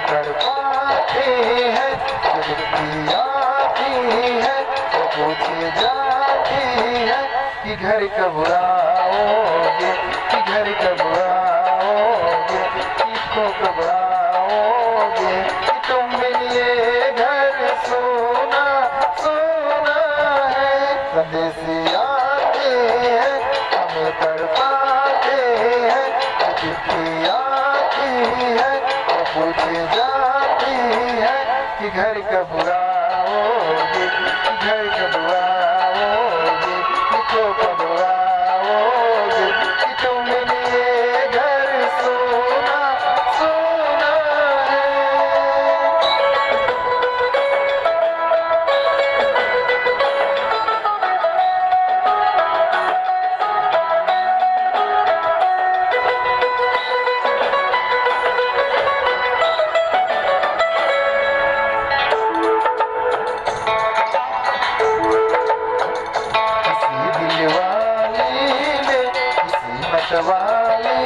तड़पाते हैं, चिट्ठी आती है तो पूछे जाती है कि घर कब आओगे, कि घर कब आओगे, किसको कब आओगे, कि तुम मिलिए घर सोना सोना है। संदेश आते हैं हमें तड़पाते हैं, चिट्ठी आती है तो पूछे जाती है कि घर कब आओगे, कि घर कब आओगे, किसको कब आओगे, कि तुम मिलिए घर सोना सोना है। वाली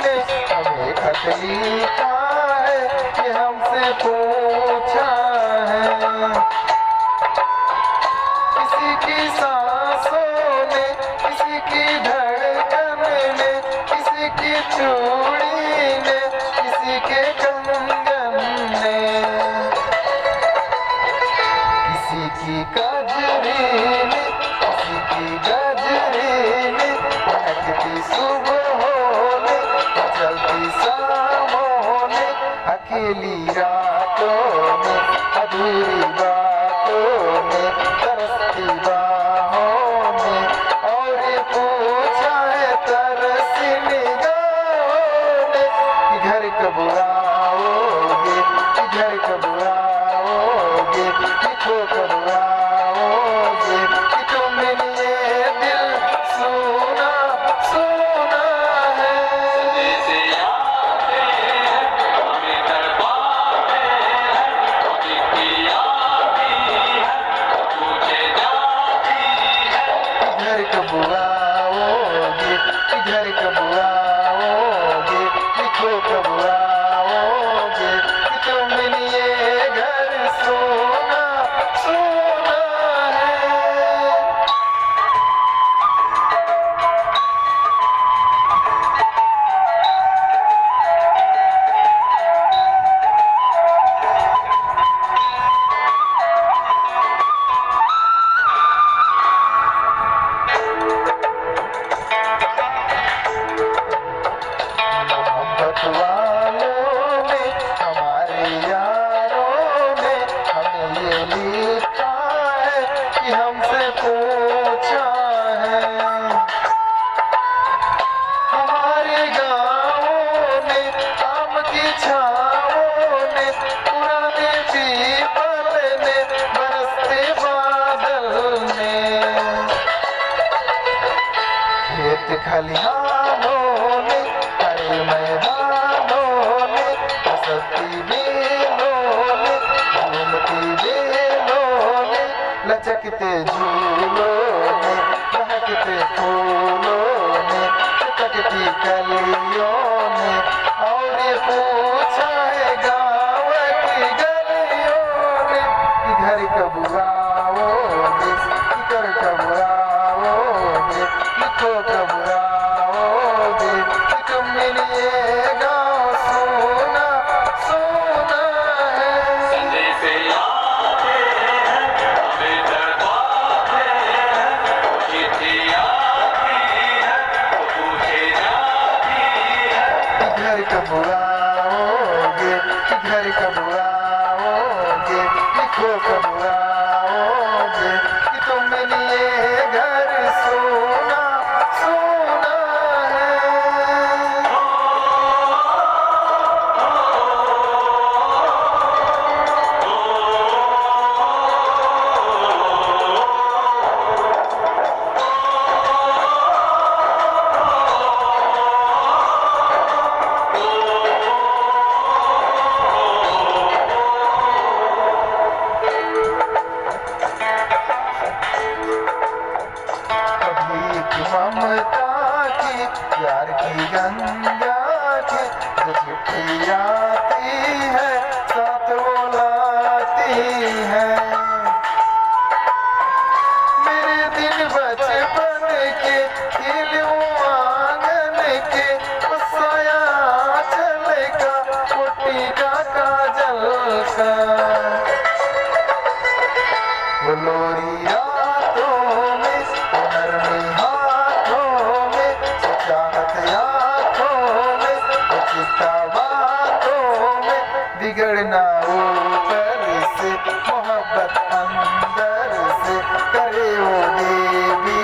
ने हमें खत लिखा है कि हमसे पूछा है, किसी की सांसों में, किसी की धड़कन में, किसी की चूड़ी ने, किसी के कंगन ने, किसी की कजरी ने, किसी की गजरी ने, महकती सुबहों ने, चलती शामों ने, अकेली रातों में, अधूरी बातों में, तरसती बाहों में, और ये पूछा है तरसी निगाहों ने कि घर कब आओगे, कि घर कब आओगे, किसको कब आओगे, कि तुम मिलिए दिल सोना सोना है। घर कब आओगे, कि घर कब आओगे, किसको कब आओगे, कि तुम मिलिए घर सोना सोना है। मोहब्बत वालों ने, हमारे यारों ने हमें ये लिखा है कि हमसे पूछा है, हमारे गाँवों ने, आम की छाओं ने, पुराने पीपल ने, बरसते बादल ने, खेत खलिहानों ने, हरे मैदानों ने, हंसती बेलों ने, घूमती बेलों ने, लचकते झूलों ने, महकते फूलों ने, चटकती कलियों ने, और ये पूछा है गाँव की गलियों ने कि घर कब आओगे, कि घर कब आओगे, किसको कब आओगे, कि तुम मिलिए गाँव सोना सोना है। कि घर कब आओगे, कि घर कब आओगे, किसको कब आओगे, कि तुम मिलिए घर सोना सोना है। ममता की प्यार की गंगा की जो चिट्ठी आती है बिगड़ना ऊपर से, मोहब्बत अंदर से करे वो देवी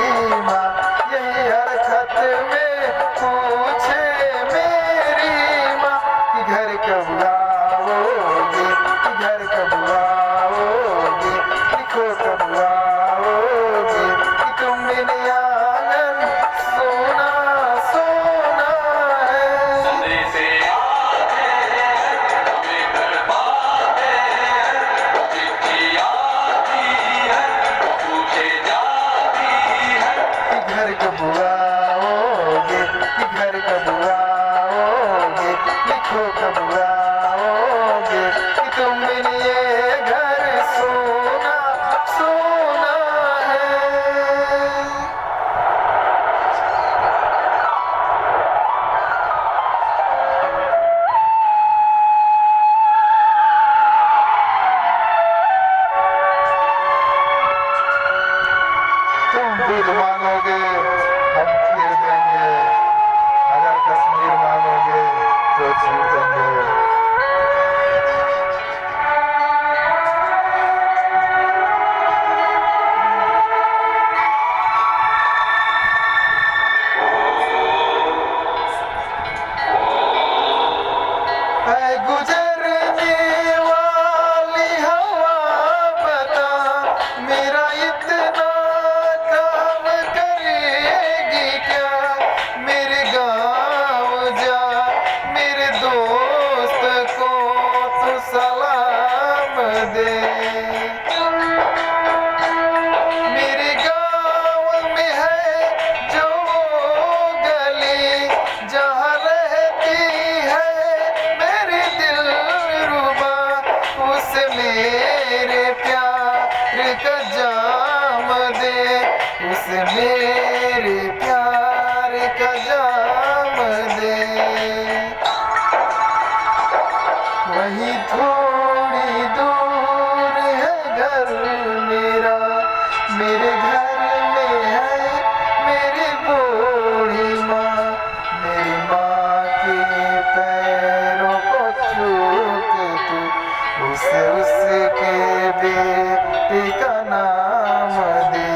माँ। यही हर खत में पूछे मेरी माँ कि घर कब आओगे, कि घर कब आओगे, लिखो कब आओगे कि तुम बिन आंगन सोना सोना है। घर कब आओगे, कि घर कब आओगे, लिखो कब आओगे कि तुम बिन ये घर सोना सोना है। तुम दिल मांगोगे हम फिर देंगे, अगर कश्मीर मांगोगे तो छीन देंगे। ऐ गुजरने वाली हवा बता, मेरा इतना काम करेगी क्या। मेरे गाँव जा, मेरे दोस्त को तू सलाम दे। मेरे गाँव में है जो गली, जहाँ रहती है मेरी दिलरुबा, उसे मेरे प्यार का जाम दे, उसे मेरे प्यार का जाम दे। वही थोड़ी दूर है घर मेरा, मेरे घर में है मेरी बूढ़ी माँ। मेरी माँ के पैरों को छू के तू उसके बेटे का नाम दे।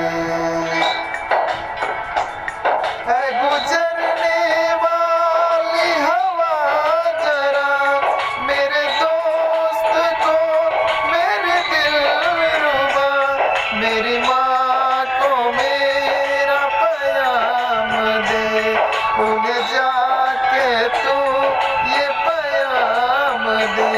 है गुजरने वाली हवा जरा, मेरे दोस्त को मेरे दिलरुबा, मेरी माँ को मेरा पैगाम दे। उन्हें जाके तू ये पैगाम दे।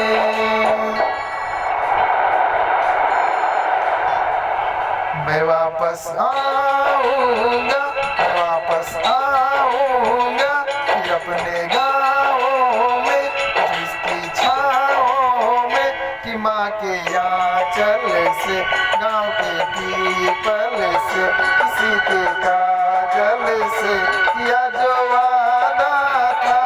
मैं वापस आऊंगा, मैं वापस आऊंगा फिर अपने गाँव में, जिसकी छाँव में कि माँ के आंचल से, गाँव के पीपल से, किसी के काजल से किया जो वादा था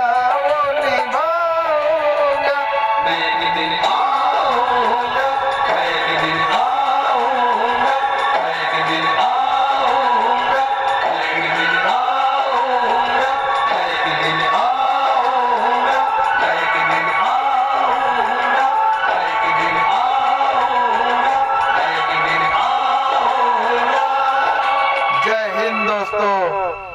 वो निभाऊंगा। मैं एक दिन आऊंगा, मैं एक दिन आऊंगा, मैं एक दिन आऊंगा, मैं एक दिन आऊंगा, मैं एक दिन आऊंगा, मैं एक दिन आऊंगा, मैं एक दिन आऊंगा, मैं एक दिन आऊंगा। जय हिंद दोस्तों।